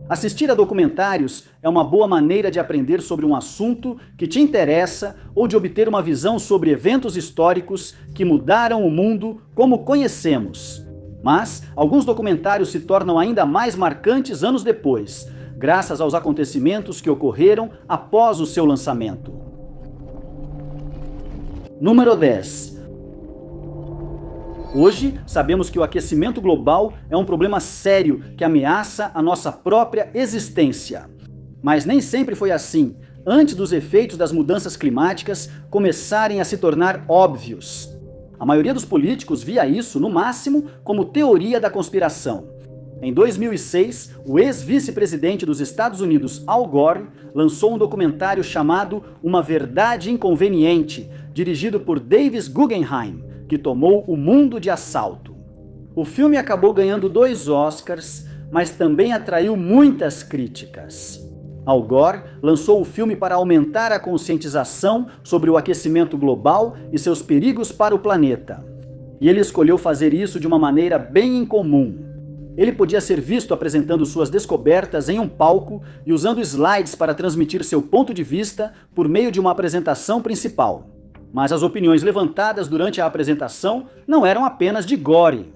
Assistir a documentários é uma boa maneira de aprender sobre um assunto que te interessa ou de obter uma visão sobre eventos históricos que mudaram o mundo como conhecemos. Mas alguns documentários se tornam ainda mais marcantes anos depois, graças aos acontecimentos que ocorreram após o seu lançamento. Número 10. Hoje, sabemos que o aquecimento global é um problema sério que ameaça a nossa própria existência. Mas nem sempre foi assim, antes dos efeitos das mudanças climáticas começarem a se tornar óbvios. A maioria dos políticos via isso, no máximo, como teoria da conspiração. Em 2006, o ex-vice-presidente dos Estados Unidos, Al Gore, lançou um documentário chamado Uma Verdade Inconveniente, dirigido por Davis Guggenheim, que tomou o mundo de assalto. O filme acabou ganhando 2 Oscars, mas também atraiu muitas críticas. Al Gore lançou o filme para aumentar a conscientização sobre o aquecimento global e seus perigos para o planeta. E ele escolheu fazer isso de uma maneira bem incomum. Ele podia ser visto apresentando suas descobertas em um palco e usando slides para transmitir seu ponto de vista por meio de uma apresentação principal. Mas as opiniões levantadas durante a apresentação não eram apenas de Gore.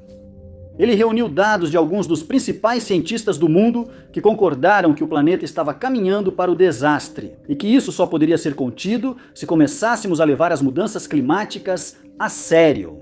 Ele reuniu dados de alguns dos principais cientistas do mundo que concordaram que o planeta estava caminhando para o desastre e que isso só poderia ser contido se começássemos a levar as mudanças climáticas a sério.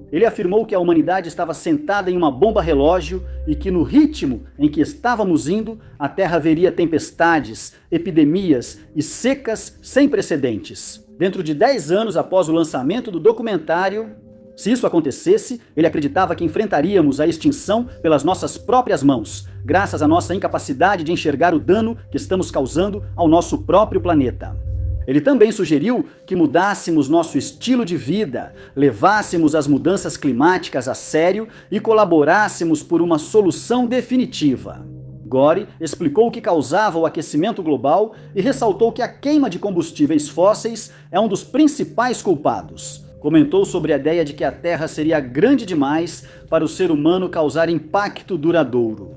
Ele afirmou que a humanidade estava sentada em uma bomba relógio e que no ritmo em que estávamos indo, a Terra veria tempestades, epidemias e secas sem precedentes. Dentro de 10 anos após o lançamento do documentário, se isso acontecesse, ele acreditava que enfrentaríamos a extinção pelas nossas próprias mãos, graças à nossa incapacidade de enxergar o dano que estamos causando ao nosso próprio planeta. Ele também sugeriu que mudássemos nosso estilo de vida, levássemos as mudanças climáticas a sério e colaborássemos por uma solução definitiva. Gore explicou o que causava o aquecimento global e ressaltou que a queima de combustíveis fósseis é um dos principais culpados. Comentou sobre a ideia de que a Terra seria grande demais para o ser humano causar impacto duradouro.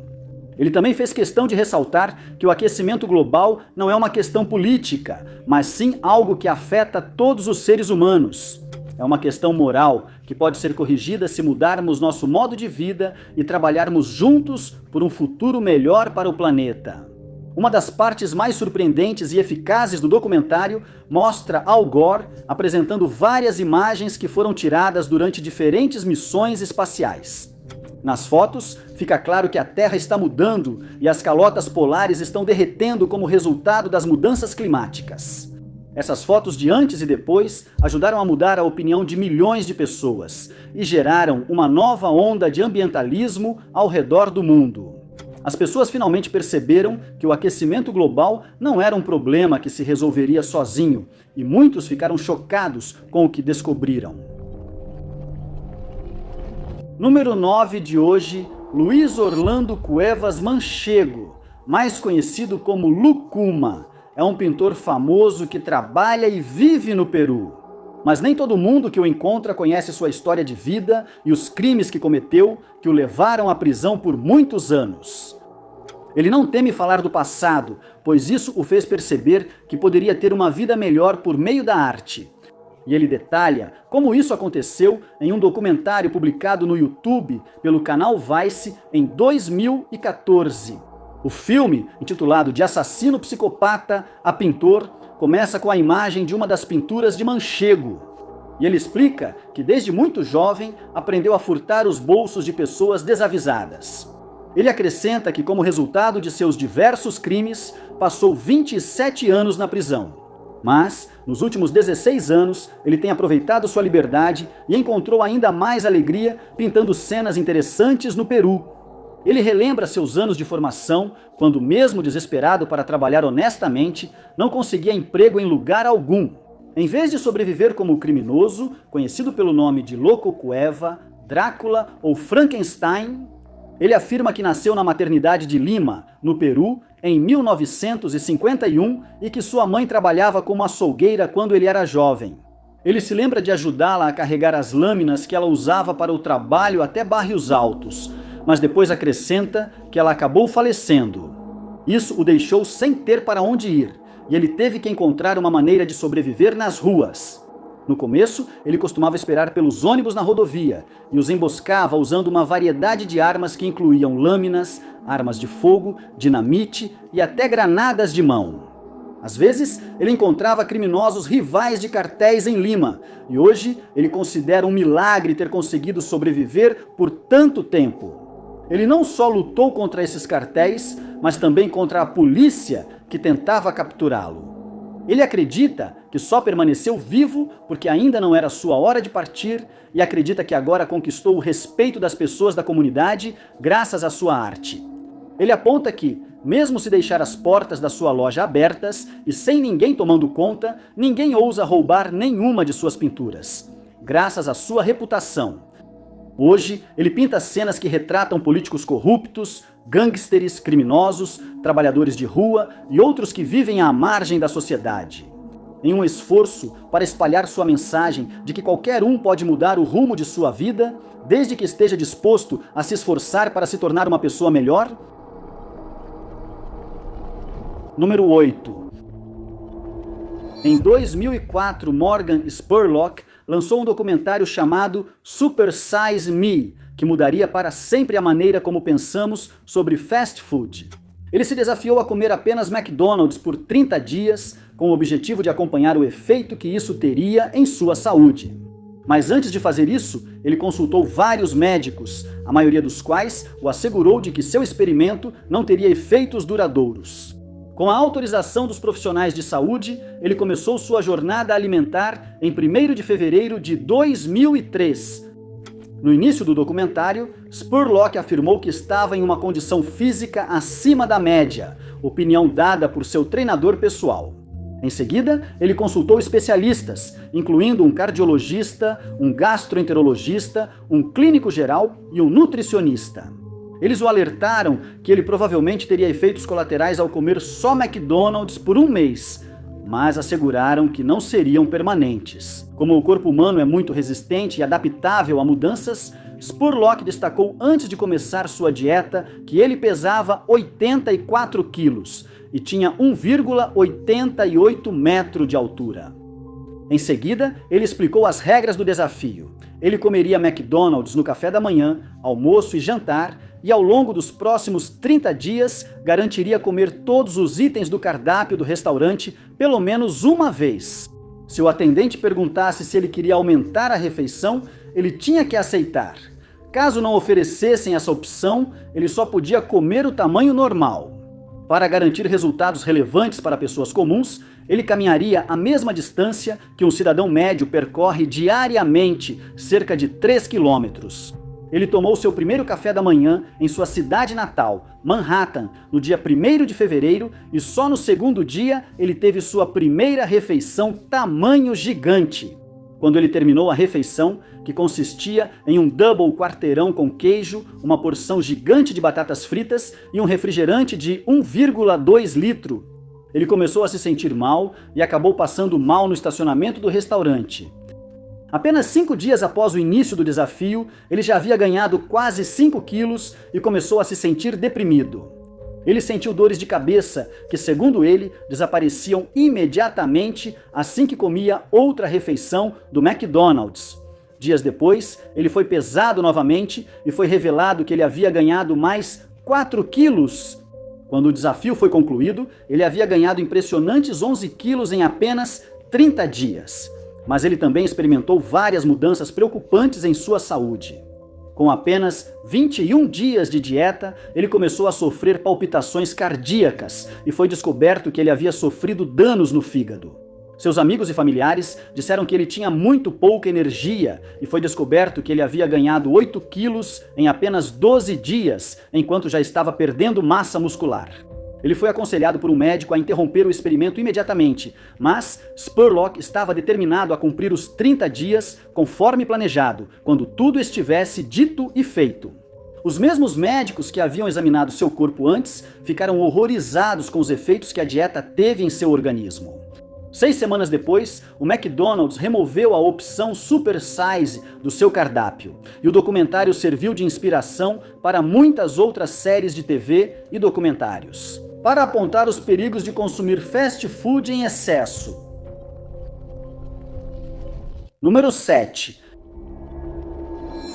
Ele também fez questão de ressaltar que o aquecimento global não é uma questão política, mas sim algo que afeta todos os seres humanos. É uma questão moral que pode ser corrigida se mudarmos nosso modo de vida e trabalharmos juntos por um futuro melhor para o planeta. Uma das partes mais surpreendentes e eficazes do documentário mostra Al Gore apresentando várias imagens que foram tiradas durante diferentes missões espaciais. Nas fotos, fica claro que a Terra está mudando e as calotas polares estão derretendo como resultado das mudanças climáticas. Essas fotos de antes e depois ajudaram a mudar a opinião de milhões de pessoas e geraram uma nova onda de ambientalismo ao redor do mundo. As pessoas finalmente perceberam que o aquecimento global não era um problema que se resolveria sozinho, e muitos ficaram chocados com o que descobriram. Número 9 de hoje, Luiz Orlando Cuevas Manchego, mais conhecido como Lucuma. É um pintor famoso que trabalha e vive no Peru. Mas nem todo mundo que o encontra conhece sua história de vida e os crimes que cometeu que o levaram à prisão por muitos anos. Ele não teme falar do passado, pois isso o fez perceber que poderia ter uma vida melhor por meio da arte. E ele detalha como isso aconteceu em um documentário publicado no YouTube pelo canal Vice em 2014. O filme, intitulado De Assassino Psicopata a Pintor, começa com a imagem de uma das pinturas de Manchego. E ele explica que desde muito jovem aprendeu a furtar os bolsos de pessoas desavisadas. Ele acrescenta que, como resultado de seus diversos crimes, passou 27 anos na prisão. Mas, nos últimos 16 anos, ele tem aproveitado sua liberdade e encontrou ainda mais alegria pintando cenas interessantes no Peru. Ele relembra seus anos de formação, quando mesmo desesperado para trabalhar honestamente, não conseguia emprego em lugar algum. Em vez de sobreviver como criminoso, conhecido pelo nome de Loco Cueva, Drácula ou Frankenstein, ele afirma que nasceu na maternidade de Lima, no Peru, em 1951 e que sua mãe trabalhava como açougueira quando ele era jovem. Ele se lembra de ajudá-la a carregar as lâminas que ela usava para o trabalho até Barrios Altos, mas depois acrescenta que ela acabou falecendo. Isso o deixou sem ter para onde ir, e ele teve que encontrar uma maneira de sobreviver nas ruas. No começo, ele costumava esperar pelos ônibus na rodovia e os emboscava usando uma variedade de armas que incluíam lâminas, armas de fogo, dinamite e até granadas de mão. Às vezes, ele encontrava criminosos rivais de cartéis em Lima, e hoje ele considera um milagre ter conseguido sobreviver por tanto tempo. Ele não só lutou contra esses cartéis, mas também contra a polícia que tentava capturá-lo. Ele acredita que só permaneceu vivo porque ainda não era sua hora de partir e acredita que agora conquistou o respeito das pessoas da comunidade graças à sua arte. Ele aponta que, mesmo se deixar as portas da sua loja abertas e sem ninguém tomando conta, ninguém ousa roubar nenhuma de suas pinturas, graças à sua reputação. Hoje, ele pinta cenas que retratam políticos corruptos, gangsters, criminosos, trabalhadores de rua e outros que vivem à margem da sociedade. Em um esforço para espalhar sua mensagem de que qualquer um pode mudar o rumo de sua vida, desde que esteja disposto a se esforçar para se tornar uma pessoa melhor. Número 8. Em 2004, Morgan Spurlock lançou um documentário chamado Super Size Me, que mudaria para sempre a maneira como pensamos sobre fast food. Ele se desafiou a comer apenas McDonald's por 30 dias, com o objetivo de acompanhar o efeito que isso teria em sua saúde. Mas antes de fazer isso, ele consultou vários médicos, a maioria dos quais o assegurou de que seu experimento não teria efeitos duradouros. Com a autorização dos profissionais de saúde, ele começou sua jornada alimentar em 1º de fevereiro de 2003. No início do documentário, Spurlock afirmou que estava em uma condição física acima da média, opinião dada por seu treinador pessoal. Em seguida, ele consultou especialistas, incluindo um cardiologista, um gastroenterologista, um clínico geral e um nutricionista. Eles o alertaram que ele provavelmente teria efeitos colaterais ao comer só McDonald's por um mês, mas asseguraram que não seriam permanentes. Como o corpo humano é muito resistente e adaptável a mudanças, Spurlock destacou antes de começar sua dieta que ele pesava 84 quilos e tinha 1,88 metro de altura. Em seguida, ele explicou as regras do desafio. Ele comeria McDonald's no café da manhã, almoço e jantar, e ao longo dos próximos 30 dias garantiria comer todos os itens do cardápio do restaurante pelo menos uma vez. Se o atendente perguntasse se ele queria aumentar a refeição, ele tinha que aceitar. Caso não oferecessem essa opção, ele só podia comer o tamanho normal. Para garantir resultados relevantes para pessoas comuns, ele caminharia a mesma distância que um cidadão médio percorre diariamente, cerca de 3 quilômetros. Ele tomou seu primeiro café da manhã em sua cidade natal, Manhattan, no dia 1º de fevereiro, e só no segundo dia ele teve sua primeira refeição tamanho gigante. Quando ele terminou a refeição, que consistia em um double quarteirão com queijo, uma porção gigante de batatas fritas e um refrigerante de 1,2 litro, ele começou a se sentir mal e acabou passando mal no estacionamento do restaurante. Apenas 5 dias após o início do desafio, ele já havia ganhado quase 5 quilos e começou a se sentir deprimido. Ele sentiu dores de cabeça que, segundo ele, desapareciam imediatamente assim que comia outra refeição do McDonald's. Dias depois, ele foi pesado novamente e foi revelado que ele havia ganhado mais 4 quilos. Quando o desafio foi concluído, ele havia ganhado impressionantes 11 quilos em apenas 30 dias. Mas ele também experimentou várias mudanças preocupantes em sua saúde. Com apenas 21 dias de dieta, ele começou a sofrer palpitações cardíacas e foi descoberto que ele havia sofrido danos no fígado. Seus amigos e familiares disseram que ele tinha muito pouca energia e foi descoberto que ele havia ganhado 8 quilos em apenas 12 dias, enquanto já estava perdendo massa muscular. Ele foi aconselhado por um médico a interromper o experimento imediatamente, mas Spurlock estava determinado a cumprir os 30 dias conforme planejado, quando tudo estivesse dito e feito. Os mesmos médicos que haviam examinado seu corpo antes ficaram horrorizados com os efeitos que a dieta teve em seu organismo. 6 semanas depois, o McDonald's removeu a opção Super Size do seu cardápio, e o documentário serviu de inspiração para muitas outras séries de TV e documentários. para apontar os perigos de consumir fast food em excesso. Número 7.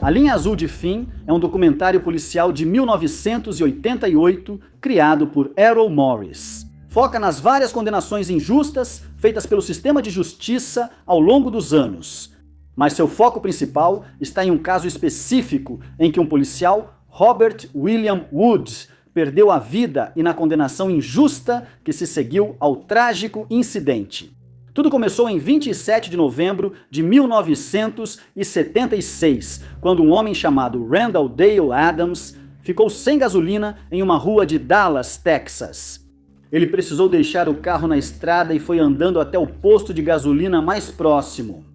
A Linha Azul de Finn é um documentário policial de 1988 criado por Errol Morris. Foca nas várias condenações injustas feitas pelo sistema de justiça ao longo dos anos. Mas seu foco principal está em um caso específico em que um policial, Robert William Wood, perdeu a vida e na condenação injusta que se seguiu ao trágico incidente. Tudo começou em 27 de novembro de 1976, quando um homem chamado Randall Dale Adams ficou sem gasolina em uma rua de Dallas, Texas. Ele precisou deixar o carro na estrada e foi andando até o posto de gasolina mais próximo.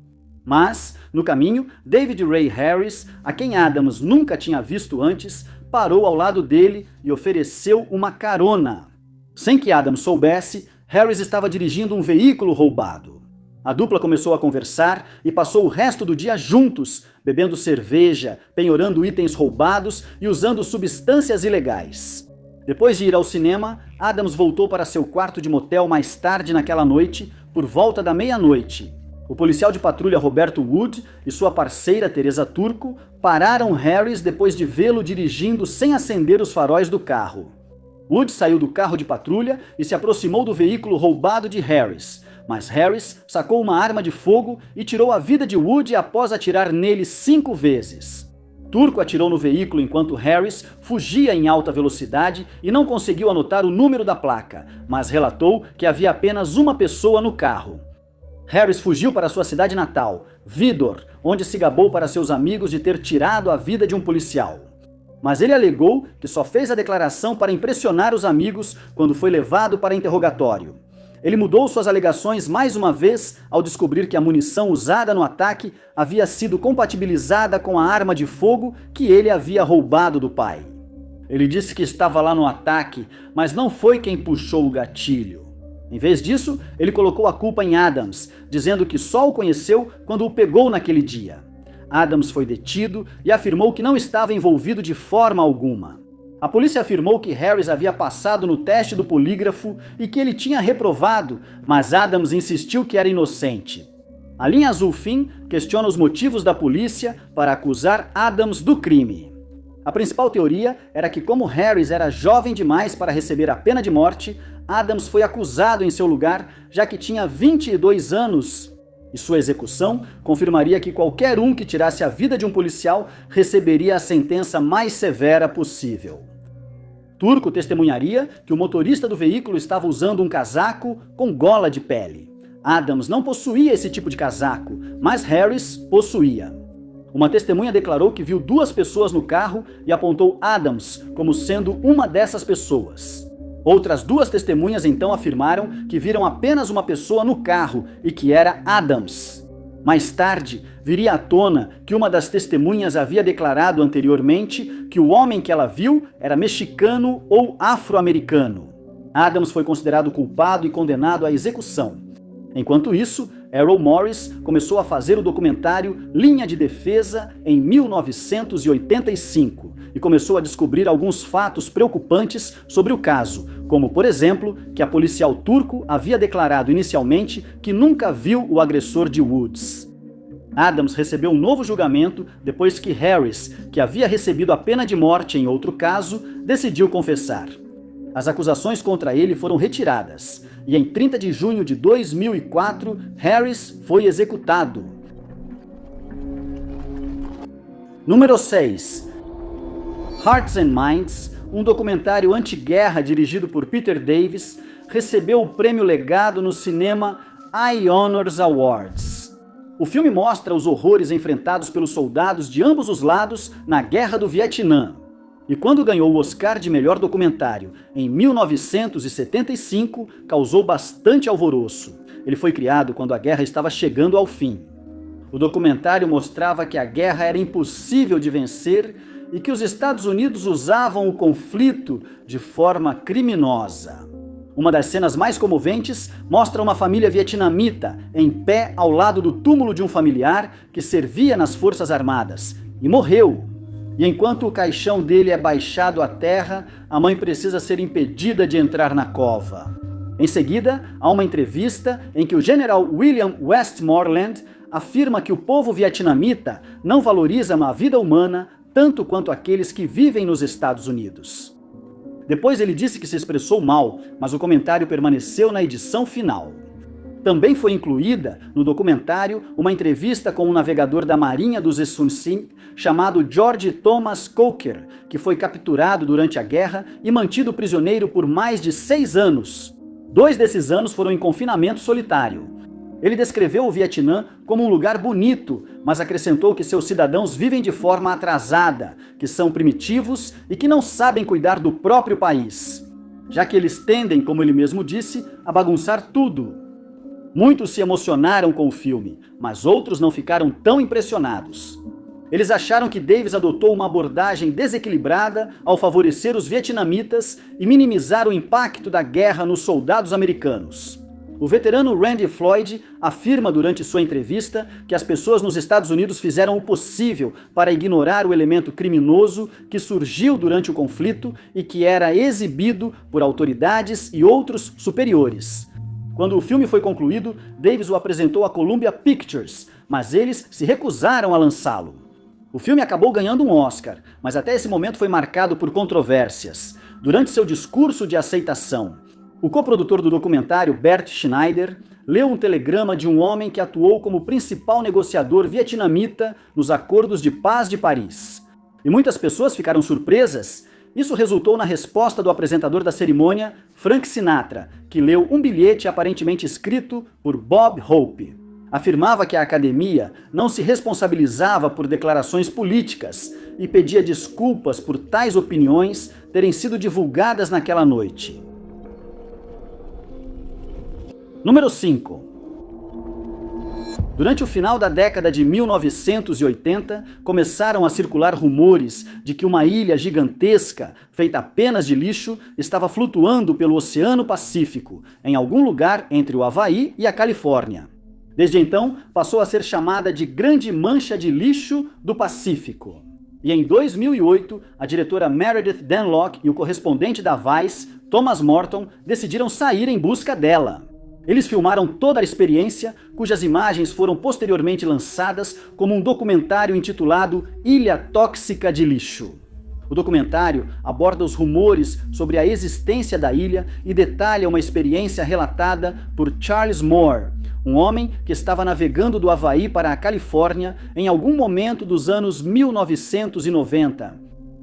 Mas, no caminho, David Ray Harris, a quem Adams nunca tinha visto antes, parou ao lado dele e ofereceu uma carona. Sem que Adams soubesse, Harris estava dirigindo um veículo roubado. A dupla começou a conversar e passou o resto do dia juntos, bebendo cerveja, penhorando itens roubados e usando substâncias ilegais. Depois de ir ao cinema, Adams voltou para seu quarto de motel mais tarde naquela noite, por volta da meia-noite. O policial de patrulha Roberto Wood e sua parceira Teresa Turco pararam Harris depois de vê-lo dirigindo sem acender os faróis do carro. Wood saiu do carro de patrulha e se aproximou do veículo roubado de Harris, mas Harris sacou uma arma de fogo e tirou a vida de Wood após atirar nele 5 vezes. Turco atirou no veículo enquanto Harris fugia em alta velocidade e não conseguiu anotar o número da placa, mas relatou que havia apenas uma pessoa no carro. Harris fugiu para sua cidade natal, Vidor, onde se gabou para seus amigos de ter tirado a vida de um policial. Mas ele alegou que só fez a declaração para impressionar os amigos quando foi levado para interrogatório. Ele mudou suas alegações mais uma vez ao descobrir que a munição usada no ataque havia sido compatibilizada com a arma de fogo que ele havia roubado do pai. Ele disse que estava lá no ataque, mas não foi quem puxou o gatilho. Em vez disso, ele colocou a culpa em Adams, dizendo que só o conheceu quando o pegou naquele dia. Adams foi detido e afirmou que não estava envolvido de forma alguma. A polícia afirmou que Harris havia passado no teste do polígrafo e que ele tinha reprovado, mas Adams insistiu que era inocente. A Linha Azul Finn questiona os motivos da polícia para acusar Adams do crime. A principal teoria era que, como Harris era jovem demais para receber a pena de morte, Adams foi acusado em seu lugar, já que tinha 22 anos, e sua execução confirmaria que qualquer um que tirasse a vida de um policial receberia a sentença mais severa possível. Turco testemunharia que o motorista do veículo estava usando um casaco com gola de pele. Adams não possuía esse tipo de casaco, mas Harris possuía. Uma testemunha declarou que viu 2 pessoas no carro e apontou Adams como sendo uma dessas pessoas. Outras 2 testemunhas então afirmaram que viram apenas uma pessoa no carro e que era Adams. Mais tarde, viria à tona que uma das testemunhas havia declarado anteriormente que o homem que ela viu era mexicano ou afro-americano. Adams foi considerado culpado e condenado à execução. Enquanto isso, Errol Morris começou a fazer o documentário Linha de Defesa em 1985 e começou a descobrir alguns fatos preocupantes sobre o caso, como, por exemplo, que a policial turco havia declarado inicialmente que nunca viu o agressor de Woods. Adams recebeu um novo julgamento depois que Harris, que havia recebido a pena de morte em outro caso, decidiu confessar. As acusações contra ele foram retiradas, e em 30 de junho de 2004, Harris foi executado. Número 6. Hearts and Minds, um documentário anti-guerra dirigido por Peter Davis, recebeu o prêmio legado no cinema Eye Honors Awards. O filme mostra os horrores enfrentados pelos soldados de ambos os lados na Guerra do Vietnã. E quando ganhou o Oscar de melhor documentário em 1975, causou bastante alvoroço. Ele foi criado quando a guerra estava chegando ao fim. O documentário mostrava que a guerra era impossível de vencer e que os Estados Unidos usavam o conflito de forma criminosa. Uma das cenas mais comoventes mostra uma família vietnamita em pé ao lado do túmulo de um familiar que servia nas Forças Armadas e morreu. E enquanto o caixão dele é baixado à terra, a mãe precisa ser impedida de entrar na cova. Em seguida, há uma entrevista em que o general William Westmoreland afirma que o povo vietnamita não valoriza a vida humana tanto quanto aqueles que vivem nos Estados Unidos. Depois ele disse que se expressou mal, mas o comentário permaneceu na edição final. Também foi incluída no documentário uma entrevista com um navegador da Marinha dos Sun chamado George Thomas Coker, que foi capturado durante a guerra e mantido prisioneiro por mais de 6 anos. 2 desses anos foram em confinamento solitário. Ele descreveu o Vietnã como um lugar bonito, mas acrescentou que seus cidadãos vivem de forma atrasada, que são primitivos e que não sabem cuidar do próprio país, já que eles tendem, como ele mesmo disse, a bagunçar tudo. Muitos se emocionaram com o filme, mas outros não ficaram tão impressionados. Eles acharam que Davis adotou uma abordagem desequilibrada ao favorecer os vietnamitas e minimizar o impacto da guerra nos soldados americanos. O veterano Randy Floyd afirma durante sua entrevista que as pessoas nos Estados Unidos fizeram o possível para ignorar o elemento criminoso que surgiu durante o conflito e que era exibido por autoridades e outros superiores. Quando o filme foi concluído, Davis o apresentou à Columbia Pictures, mas eles se recusaram a lançá-lo. O filme acabou ganhando um Oscar, mas até esse momento foi marcado por controvérsias. Durante seu discurso de aceitação, o coprodutor do documentário, Bert Schneider, leu um telegrama de um homem que atuou como principal negociador vietnamita nos Acordos de Paz de Paris. E muitas pessoas ficaram surpresas. Isso resultou na resposta do apresentador da cerimônia, Frank Sinatra, que leu um bilhete aparentemente escrito por Bob Hope. Afirmava que a academia não se responsabilizava por declarações políticas e pedia desculpas por tais opiniões terem sido divulgadas naquela noite. Número 5. Durante o final da década de 1980, começaram a circular rumores de que uma ilha gigantesca, feita apenas de lixo, estava flutuando pelo Oceano Pacífico, em algum lugar entre o Havaí e a Califórnia. Desde então, passou a ser chamada de Grande Mancha de Lixo do Pacífico. E em 2008, a diretora Meredith Denlock e o correspondente da Vice, Thomas Morton, decidiram sair em busca dela. Eles filmaram toda a experiência, cujas imagens foram posteriormente lançadas como um documentário intitulado Ilha Tóxica de Lixo. O documentário aborda os rumores sobre a existência da ilha e detalha uma experiência relatada por Charles Moore, um homem que estava navegando do Havaí para a Califórnia em algum momento dos anos 1990.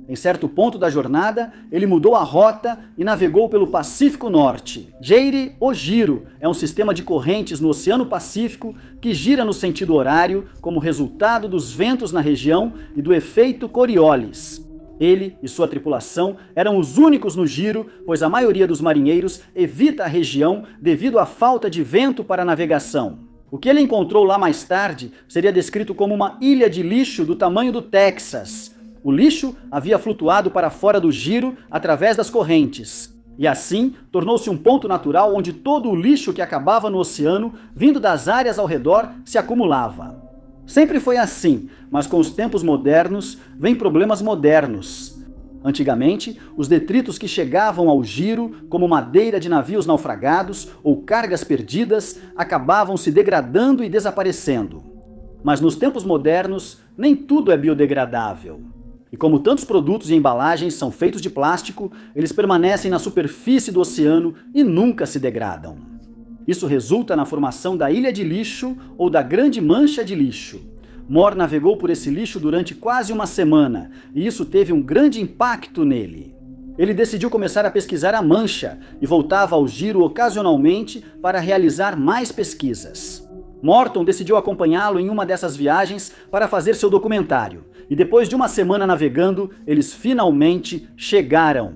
Em certo ponto da jornada, ele mudou a rota e navegou pelo Pacífico Norte. Jayre ou giro é um sistema de correntes no Oceano Pacífico que gira no sentido horário como resultado dos ventos na região e do efeito Coriolis. Ele e sua tripulação eram os únicos no giro, pois a maioria dos marinheiros evita a região devido à falta de vento para a navegação. O que ele encontrou lá mais tarde seria descrito como uma ilha de lixo do tamanho do Texas. O lixo havia flutuado para fora do giro através das correntes. E assim, tornou-se um ponto natural onde todo o lixo que acabava no oceano, vindo das áreas ao redor, se acumulava. Sempre foi assim, mas com os tempos modernos, vêm problemas modernos. Antigamente, os detritos que chegavam ao giro, como madeira de navios naufragados ou cargas perdidas, acabavam se degradando e desaparecendo. Mas nos tempos modernos, nem tudo é biodegradável. E como tantos produtos e embalagens são feitos de plástico, eles permanecem na superfície do oceano e nunca se degradam. Isso resulta na formação da ilha de lixo ou da grande mancha de lixo. Moore navegou por esse lixo durante quase uma semana, e isso teve um grande impacto nele. Ele decidiu começar a pesquisar a mancha e voltava ao giro ocasionalmente para realizar mais pesquisas. Morton decidiu acompanhá-lo em uma dessas viagens para fazer seu documentário, e depois de uma semana navegando, eles finalmente chegaram.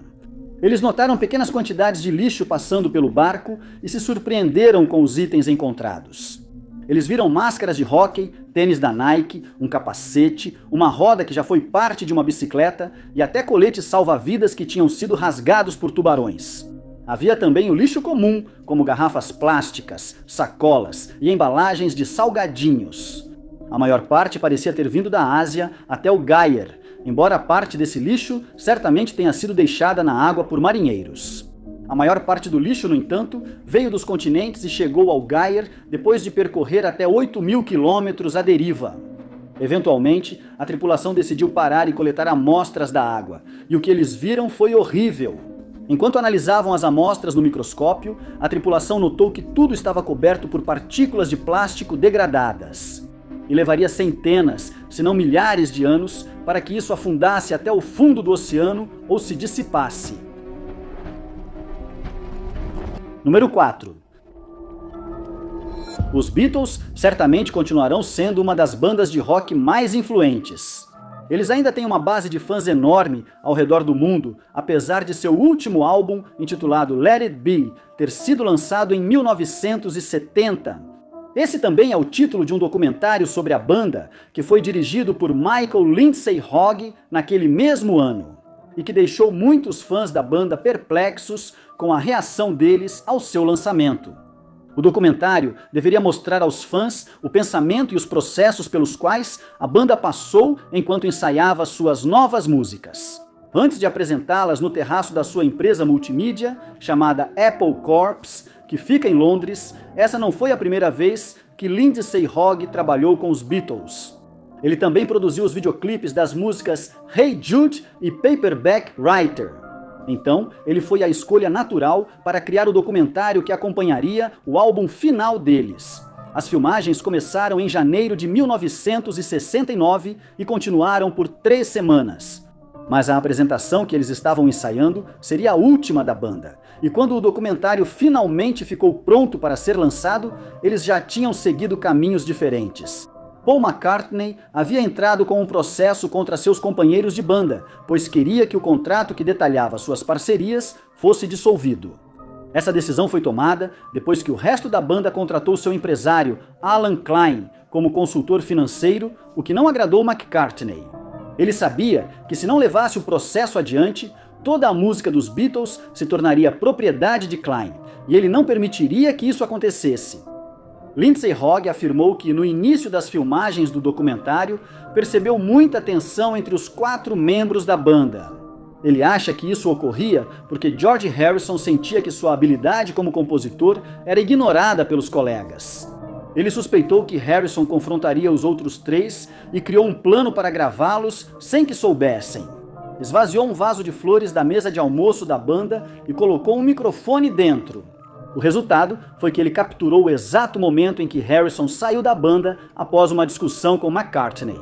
Eles notaram pequenas quantidades de lixo passando pelo barco e se surpreenderam com os itens encontrados. Eles viram máscaras de hóquei, tênis da Nike, um capacete, uma roda que já foi parte de uma bicicleta e até coletes salva-vidas que tinham sido rasgados por tubarões. Havia também o lixo comum, como garrafas plásticas, sacolas e embalagens de salgadinhos. A maior parte parecia ter vindo da Ásia até o Geier, embora parte desse lixo certamente tenha sido deixada na água por marinheiros. A maior parte do lixo, no entanto, veio dos continentes e chegou ao Gyre depois de percorrer até 8.000 quilômetros à deriva. Eventualmente, a tripulação decidiu parar e coletar amostras da água, e o que eles viram foi horrível. Enquanto analisavam as amostras no microscópio, a tripulação notou que tudo estava coberto por partículas de plástico degradadas. E levaria centenas, se não milhares de anos, para que isso afundasse até o fundo do oceano ou se dissipasse. Número 4. Os Beatles certamente continuarão sendo uma das bandas de rock mais influentes. Eles ainda têm uma base de fãs enorme ao redor do mundo, apesar de seu último álbum, intitulado Let It Be, ter sido lançado em 1970. Esse também é o título de um documentário sobre a banda, que foi dirigido por Michael Lindsay Hogg naquele mesmo ano, e que deixou muitos fãs da banda perplexos com a reação deles ao seu lançamento. O documentário deveria mostrar aos fãs o pensamento e os processos pelos quais a banda passou enquanto ensaiava suas novas músicas. Antes de apresentá-las no terraço da sua empresa multimídia, chamada Apple Corps, que fica em Londres, essa não foi a primeira vez que Lindsay Hogg trabalhou com os Beatles. Ele também produziu os videoclipes das músicas Hey Jude e Paperback Writer. Então, ele foi a escolha natural para criar o documentário que acompanharia o álbum final deles. As filmagens começaram em janeiro de 1969 e continuaram por 3 semanas. Mas a apresentação que eles estavam ensaiando seria a última da banda. E quando o documentário finalmente ficou pronto para ser lançado, eles já tinham seguido caminhos diferentes. Paul McCartney havia entrado com um processo contra seus companheiros de banda, pois queria que o contrato que detalhava suas parcerias fosse dissolvido. Essa decisão foi tomada depois que o resto da banda contratou seu empresário, Alan Klein, como consultor financeiro, o que não agradou McCartney. Ele sabia que se não levasse o processo adiante, toda a música dos Beatles se tornaria propriedade de Klein, e ele não permitiria que isso acontecesse. Lindsay Hogg afirmou que no início das filmagens do documentário percebeu muita tensão entre os 4 membros da banda. Ele acha que isso ocorria porque George Harrison sentia que sua habilidade como compositor era ignorada pelos colegas. Ele suspeitou que Harrison confrontaria os outros 3 e criou um plano para gravá-los sem que soubessem. Esvaziou um vaso de flores da mesa de almoço da banda e colocou um microfone dentro. O resultado foi que ele capturou o exato momento em que Harrison saiu da banda após uma discussão com McCartney.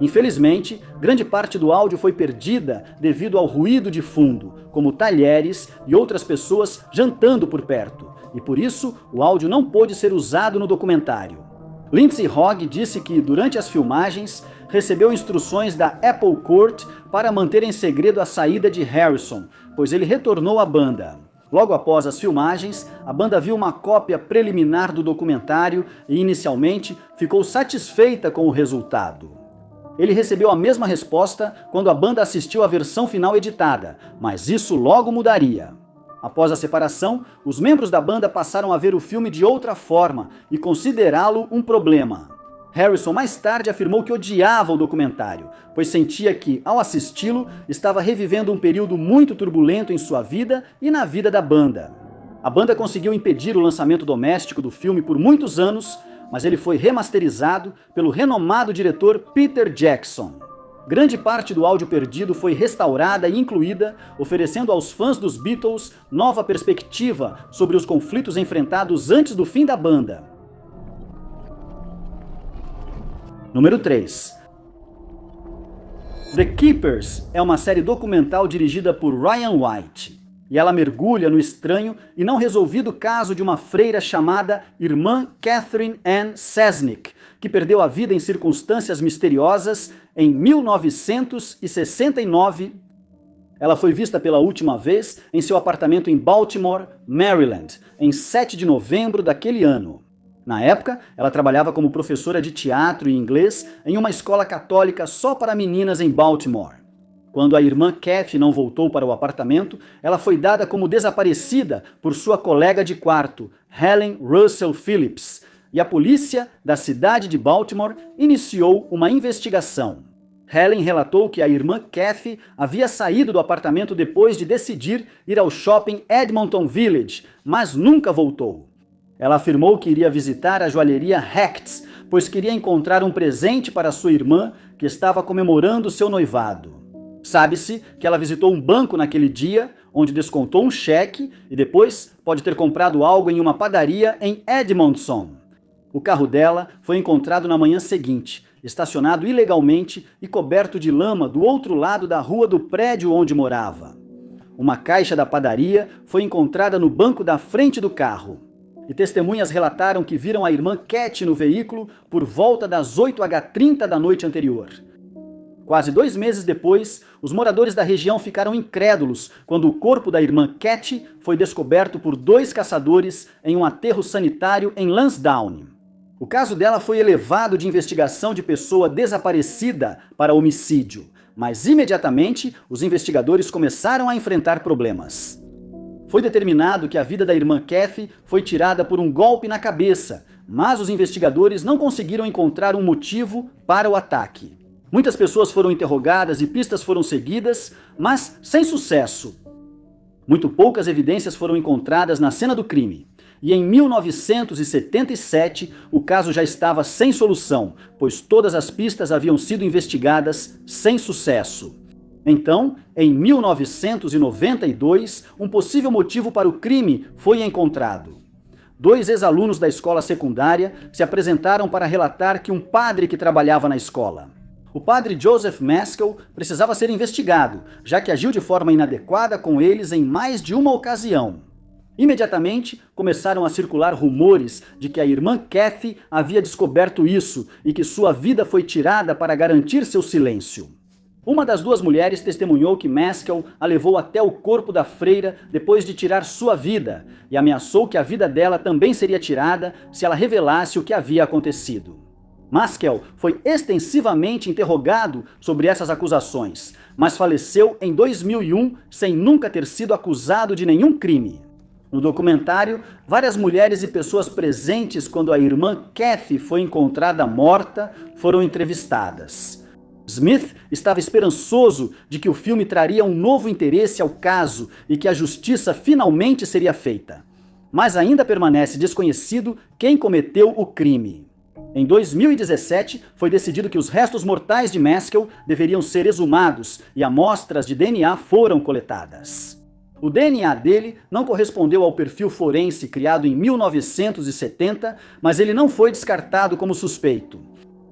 Infelizmente, grande parte do áudio foi perdida devido ao ruído de fundo, como talheres e outras pessoas jantando por perto, e por isso o áudio não pôde ser usado no documentário. Lindsay Hogg disse que, durante as filmagens, recebeu instruções da Apple Court para manter em segredo a saída de Harrison, pois ele retornou à banda. Logo após as filmagens, a banda viu uma cópia preliminar do documentário e, inicialmente, ficou satisfeita com o resultado. Ele recebeu a mesma resposta quando a banda assistiu à versão final editada, mas isso logo mudaria. Após a separação, os membros da banda passaram a ver o filme de outra forma e considerá-lo um problema. Harrison mais tarde afirmou que odiava o documentário, pois sentia que, ao assisti-lo, estava revivendo um período muito turbulento em sua vida e na vida da banda. A banda conseguiu impedir o lançamento doméstico do filme por muitos anos, mas ele foi remasterizado pelo renomado diretor Peter Jackson. Grande parte do áudio perdido foi restaurada e incluída, oferecendo aos fãs dos Beatles nova perspectiva sobre os conflitos enfrentados antes do fim da banda. Número 3. The Keepers é uma série documental dirigida por Ryan White, e ela mergulha no estranho e não resolvido caso de uma freira chamada Irmã Catherine Ann Sesnick, que perdeu a vida em circunstâncias misteriosas em 1969. Ela foi vista pela última vez em seu apartamento em Baltimore, Maryland, em 7 de novembro daquele ano. Na época, ela trabalhava como professora de teatro e inglês em uma escola católica só para meninas em Baltimore. Quando a irmã Kathy não voltou para o apartamento, ela foi dada como desaparecida por sua colega de quarto, Helen Russell Phillips, e a polícia da cidade de Baltimore iniciou uma investigação. Helen relatou que a irmã Kathy havia saído do apartamento depois de decidir ir ao shopping Edmonton Village, mas nunca voltou. Ela afirmou que iria visitar a joalheria Hecht's, pois queria encontrar um presente para sua irmã, que estava comemorando seu noivado. Sabe-se que ela visitou um banco naquele dia, onde descontou um cheque e depois pode ter comprado algo em uma padaria em Edmonton. O carro dela foi encontrado na manhã seguinte, estacionado ilegalmente e coberto de lama do outro lado da rua do prédio onde morava. Uma caixa da padaria foi encontrada no banco da frente do carro. E testemunhas relataram que viram a irmã Cat no veículo por volta das 8h30 da noite anterior. Quase 2 meses depois, os moradores da região ficaram incrédulos quando o corpo da irmã Cat foi descoberto por 2 caçadores em um aterro sanitário em Lansdowne. O caso dela foi elevado de investigação de pessoa desaparecida para homicídio, mas imediatamente os investigadores começaram a enfrentar problemas. Foi determinado que a vida da irmã Kathy foi tirada por um golpe na cabeça, mas os investigadores não conseguiram encontrar um motivo para o ataque. Muitas pessoas foram interrogadas e pistas foram seguidas, mas sem sucesso. Muito poucas evidências foram encontradas na cena do crime. E em 1977, o caso já estava sem solução, pois todas as pistas haviam sido investigadas sem sucesso. Então, em 1992, um possível motivo para o crime foi encontrado. 2 ex-alunos da escola secundária se apresentaram para relatar que um padre que trabalhava na escola. O padre Joseph Maskell precisava ser investigado, já que agiu de forma inadequada com eles em mais de uma ocasião. Imediatamente, começaram a circular rumores de que a irmã Kathy havia descoberto isso e que sua vida foi tirada para garantir seu silêncio. Uma das 2 mulheres testemunhou que Maskell a levou até o corpo da freira depois de tirar sua vida e ameaçou que a vida dela também seria tirada se ela revelasse o que havia acontecido. Maskell foi extensivamente interrogado sobre essas acusações, mas faleceu em 2001 sem nunca ter sido acusado de nenhum crime. No documentário, várias mulheres e pessoas presentes quando a irmã Kathy foi encontrada morta foram entrevistadas. Smith estava esperançoso de que o filme traria um novo interesse ao caso e que a justiça finalmente seria feita. Mas ainda permanece desconhecido quem cometeu o crime. Em 2017, foi decidido que os restos mortais de Maskell deveriam ser exumados e amostras de DNA foram coletadas. O DNA dele não correspondeu ao perfil forense criado em 1970, mas ele não foi descartado como suspeito.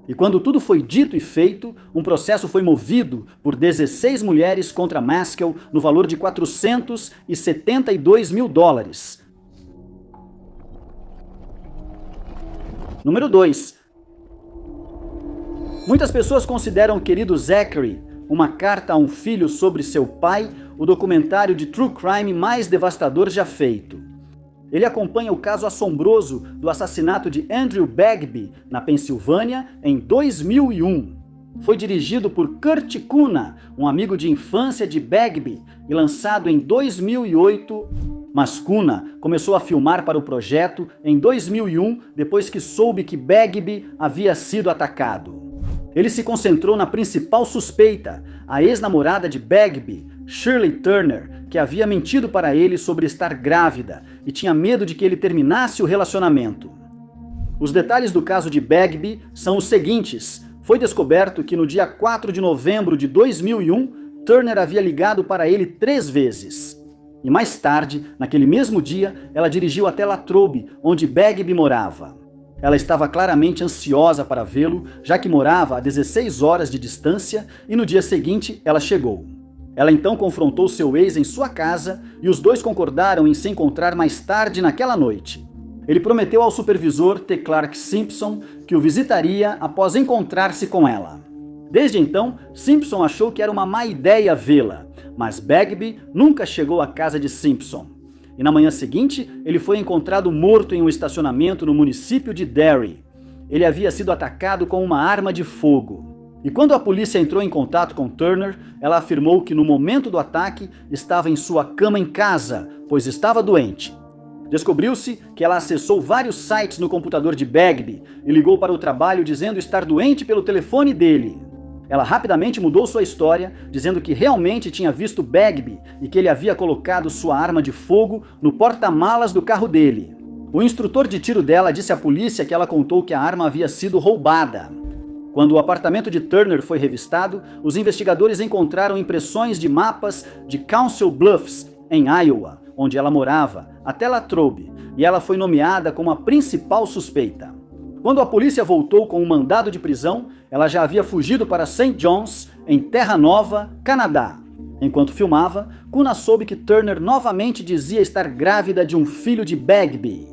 E quando tudo foi dito e feito, um processo foi movido por 16 mulheres contra Maskell no valor de $472 mil. Número 2. Muitas pessoas consideram o querido Zachary, Uma Carta a um Filho sobre Seu Pai, o documentário de true crime mais devastador já feito. Ele acompanha o caso assombroso do assassinato de Andrew Bagby, na Pensilvânia, em 2001. Foi dirigido por Kurt Kuna, um amigo de infância de Bagby, e lançado em 2008, mas Kuna começou a filmar para o projeto em 2001, depois que soube que Bagby havia sido atacado. Ele se concentrou na principal suspeita, a ex-namorada de Bagby, Shirley Turner, que havia mentido para ele sobre estar grávida e tinha medo de que ele terminasse o relacionamento. Os detalhes do caso de Bagby são os seguintes. Foi descoberto que no dia 4 de novembro de 2001, Turner havia ligado para ele 3 vezes. E mais tarde, naquele mesmo dia, ela dirigiu até Latrobe, onde Bagby morava. Ela estava claramente ansiosa para vê-lo, já que morava a 16 horas de distância, e no dia seguinte ela chegou. Ela então confrontou seu ex em sua casa e os dois concordaram em se encontrar mais tarde naquela noite. Ele prometeu ao supervisor T. Clark Simpson que o visitaria após encontrar-se com ela. Desde então, Simpson achou que era uma má ideia vê-la, mas Bagby nunca chegou à casa de Simpson. E na manhã seguinte, ele foi encontrado morto em um estacionamento no município de Derry. Ele havia sido atacado com uma arma de fogo. E quando a polícia entrou em contato com Turner, ela afirmou que no momento do ataque estava em sua cama em casa, pois estava doente. Descobriu-se que ela acessou vários sites no computador de Bagby e ligou para o trabalho dizendo estar doente pelo telefone dele. Ela rapidamente mudou sua história, dizendo que realmente tinha visto Bagby e que ele havia colocado sua arma de fogo no porta-malas do carro dele. O instrutor de tiro dela disse à polícia que ela contou que a arma havia sido roubada. Quando o apartamento de Turner foi revistado, os investigadores encontraram impressões de mapas de Council Bluffs, em Iowa, onde ela morava, até Latrobe, e ela foi nomeada como a principal suspeita. Quando a polícia voltou com um mandado de prisão, ela já havia fugido para St. John's, em Terra Nova, Canadá. Enquanto filmava, Cunha soube que Turner novamente dizia estar grávida de um filho de Bagby.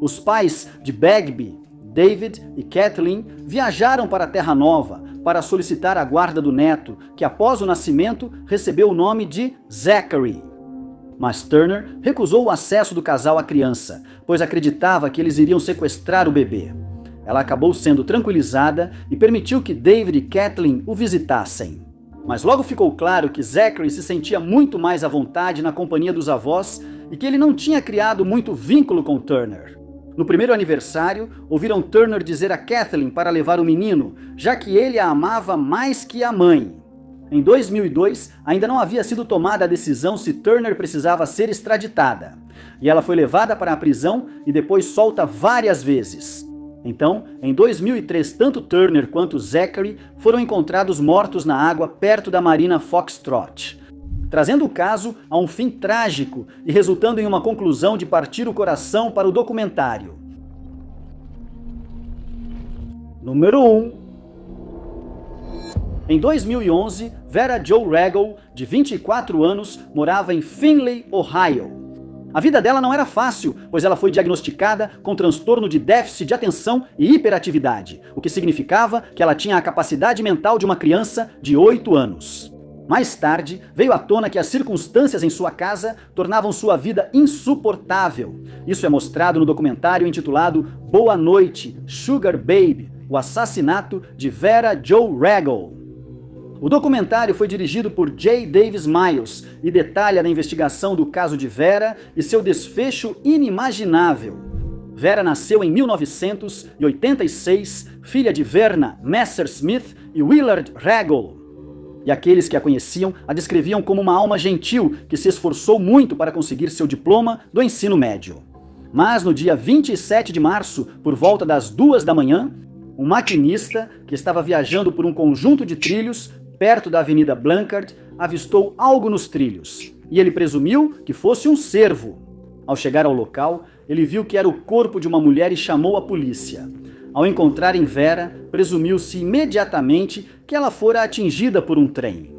Os pais de Bagby, David e Kathleen, viajaram para Terra Nova para solicitar a guarda do neto, que após o nascimento recebeu o nome de Zachary. Mas Turner recusou o acesso do casal à criança, pois acreditava que eles iriam sequestrar o bebê. Ela acabou sendo tranquilizada e permitiu que David e Kathleen o visitassem. Mas logo ficou claro que Zachary se sentia muito mais à vontade na companhia dos avós e que ele não tinha criado muito vínculo com Turner. No primeiro aniversário, ouviram Turner dizer a Kathleen para levar o menino, já que ele a amava mais que a mãe. Em 2002, ainda não havia sido tomada a decisão se Turner precisava ser extraditada, e ela foi levada para a prisão e depois solta várias vezes. Então, em 2003, tanto Turner quanto Zachary foram encontrados mortos na água perto da Marina Foxtrot, trazendo o caso a um fim trágico e resultando em uma conclusão de partir o coração para o documentário. Número 1. Em 2011, Vera Jo Regal, de 24 anos, morava em Findlay, Ohio. A vida dela não era fácil, pois ela foi diagnosticada com transtorno de déficit de atenção e hiperatividade, o que significava que ela tinha a capacidade mental de uma criança de 8 anos. Mais tarde, veio à tona que as circunstâncias em sua casa tornavam sua vida insuportável. Isso é mostrado no documentário intitulado Boa Noite, Sugar Babe, o assassinato de Vera Jo Regal. O documentário foi dirigido por J. Davis Miles e detalha a investigação do caso de Vera e seu desfecho inimaginável. Vera nasceu em 1986, filha de Verna Messersmith e Willard Regal. E aqueles que a conheciam a descreviam como uma alma gentil que se esforçou muito para conseguir seu diploma do ensino médio. Mas no dia 27 de março, por volta das 2 da manhã, um maquinista que estava viajando por um conjunto de trilhos perto da Avenida Blanchard avistou algo nos trilhos e ele presumiu que fosse um cervo. Ao chegar ao local, ele viu que era o corpo de uma mulher e chamou a polícia. Ao encontrarem Vera, presumiu-se imediatamente que ela fora atingida por um trem.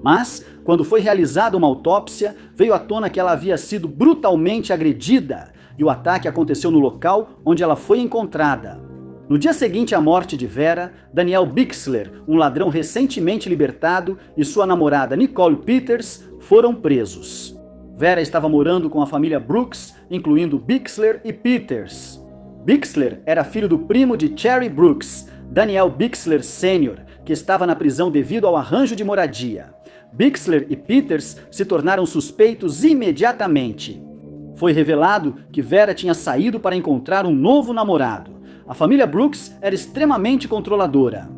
Mas, quando foi realizada uma autópsia, veio à tona que ela havia sido brutalmente agredida e o ataque aconteceu no local onde ela foi encontrada. No dia seguinte à morte de Vera, Daniel Bixler, um ladrão recentemente libertado, e sua namorada Nicole Peters foram presos. Vera estava morando com a família Brooks, incluindo Bixler e Peters. Bixler era filho do primo de Cherry Brooks, Daniel Bixler Sr., que estava na prisão devido ao arranjo de moradia. Bixler e Peters se tornaram suspeitos imediatamente. Foi revelado que Vera tinha saído para encontrar um novo namorado. A família Brooks era extremamente controladora.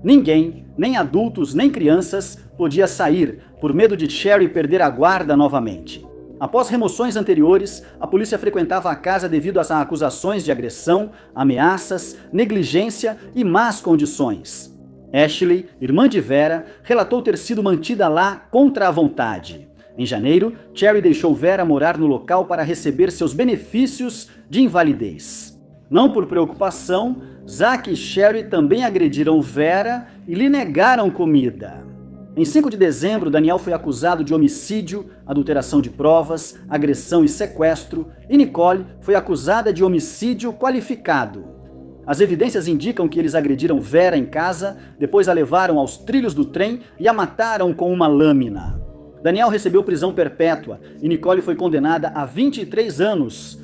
Ninguém, nem adultos nem crianças, podia sair por medo de Cherry perder a guarda novamente. Após remoções anteriores, a polícia frequentava a casa devido às acusações de agressão, ameaças, negligência e más condições. Ashley, irmã de Vera, relatou ter sido mantida lá contra a vontade. Em janeiro, Cherry deixou Vera morar no local para receber seus benefícios de invalidez. Não por preocupação, Zach e Sherry também agrediram Vera e lhe negaram comida. Em 5 de dezembro, Daniel foi acusado de homicídio, adulteração de provas, agressão e sequestro, e Nicole foi acusada de homicídio qualificado. As evidências indicam que eles agrediram Vera em casa, depois a levaram aos trilhos do trem e a mataram com uma lâmina. Daniel recebeu prisão perpétua e Nicole foi condenada a 23 anos